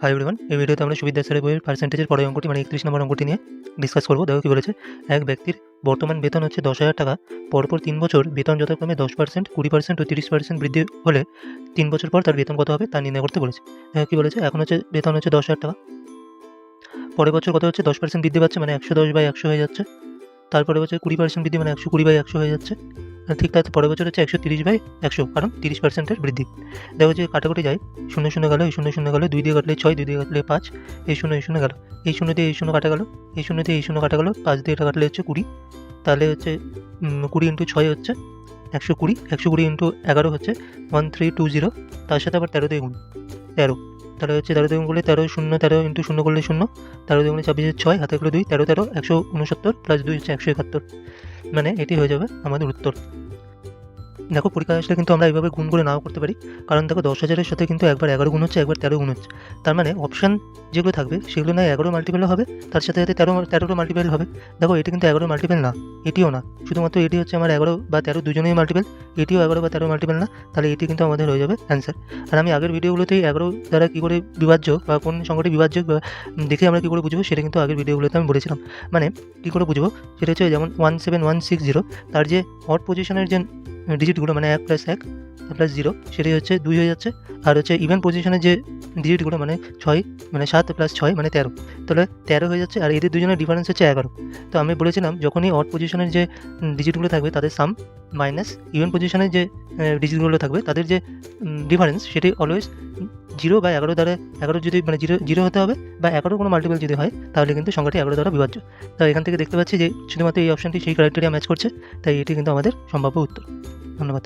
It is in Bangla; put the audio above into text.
হাই এভরিওয়ান, এই ভিডিওতে আমরা সুবিদ্যা স্যারের বইয়ের পার্সেন্টেজের পরের অঙ্কটি মানে 31 নম্বর অঙ্কটি নিয়ে ডিসকাস করবো। দেখো কি বলেছে। এক ব্যক্তির বর্তমান বেতন হচ্ছে 10,000 টাকা। পরপর 3 বছর বেতন যথাক্রমে 10%, 20% ও 30% বৃদ্ধি হলে 3 বছর পর তার বেতন কত হবে তা নির্ণয় করতে বলেছে। দেখো কি বলেছে। এখন হচ্ছে বেতন হচ্ছে 10,000 টাকা, পরের বছর কত হচ্ছে 10% বৃদ্ধি পাচ্ছে মানে 110/100 হয়ে যাচ্ছে। তারপরে বছর 20% বৃদ্ধি মানে 120/100 হয়ে যাচ্ছে। ঠিক তার পরের বছর হচ্ছে 130/100, কারণ 30%-এর বৃদ্ধি। দেখো যে কাটাকুটি যায়, 0 0 গেল, এই 0 0 গেল, 2 দিয়ে কাটলে 6, 2 দিয়ে কাটলে 5, এই 0 এই 0 গেল, এই 0 দিয়ে এই 0 কাটা গেল, এই 0 দিয়ে এই 0 কাটা গেল, 5 দিয়ে এটা কাটলে হচ্ছে 20, তাহলে হচ্ছে 20 × 6 হচ্ছে 120, 120 × 11 হচ্ছে 1320, তার সাথে আবার 13 দিয়ে গুণ, 13, তাহলে হচ্ছে 13 দিয়ে গুণ করলে 13 0, 13 × 0 করলে 0, 13 দিয়ে গুণে 26, 6, হাতে করে 2, 13 13 169 প্লাস 2 হচ্ছে 171, মানে এটি হয়ে যাবে আমাদের উত্তর। দেখো পরীক্ষায় আসলে কিন্তু আমরা এইভাবে গুণ করে নাও করতে পারি, কারণ দেখো 10,000-এর সাথে কিন্তু একবার 11 গুণ হচ্ছে, একবার 13 গুণ হচ্ছে। তার মানে অপশান যেগুলো থাকবে সেগুলো না 11 মাল্টিপেলও হবে, তার সাথে সাথে 13 মাল্টিপেল হবে। দেখো এটি কিন্তু 11 মাল্টিপেল না, এটিও না, শুধুমাত্র এটি হচ্ছে আমার 11 বা 13 দুজনেই মাল্টিপেল, এটিও 11 বা 13 মাল্টিপেল না, তাহলে এটি কিন্তু আমাদের হয়ে যাবে অ্যান্সার। আর আমি আগের ভিডিওগুলোতেই 11 দ্বারা কী করে বিভাজ্য বা কোন সংখ্যাটি বিভাজ্য দেখে আমরা কী করে বুঝবো সেটা কিন্তু আগের ভিডিওগুলোতে আমি বলেছিলাম। মানে কী করে বুঝবো সেটা হচ্ছে যেমন 17160, তার যে অড পজিশনের যে ডিজিটগুলো মানে 1 + 1 + 0 সেটাই হচ্ছে 2 হয়ে যাচ্ছে। আর হচ্ছে ইভেন পজিশনের যে ডিজিটগুলো মানে 6 মানে 7 + 6 মানে 13, তাহলে 13 হয়ে যাচ্ছে। আর এদের দুজনের ডিফারেন্স হচ্ছে 11। তো আমি বলেছিলাম যখনই অড পজিশনের যে ডিজিটগুলো থাকবে তাদের সাম মাইনাস ইভেন পজিশনের যে ডিজিটগুলো থাকবে তাদের যে ডিফারেন্স সেটি অলওয়েজ 0 বা 11 দ্বারা, 11 যদি মানে 0 হতে হবে বা 11 কোনো মাল্টিপল যদি হয় তাহলে কিন্তু সংখ্যাটি 11 দ্বারা বিভাজ্য। তাই এখান থেকে দেখতে পাচ্ছি যে শুধুমাত্র এই অপশনটি সেই ক্রাইটেরিয়া ম্যাচ করছে, তাই এটি কিন্তু আমাদের সম্ভাব্য উত্তর। ধন্যবাদ।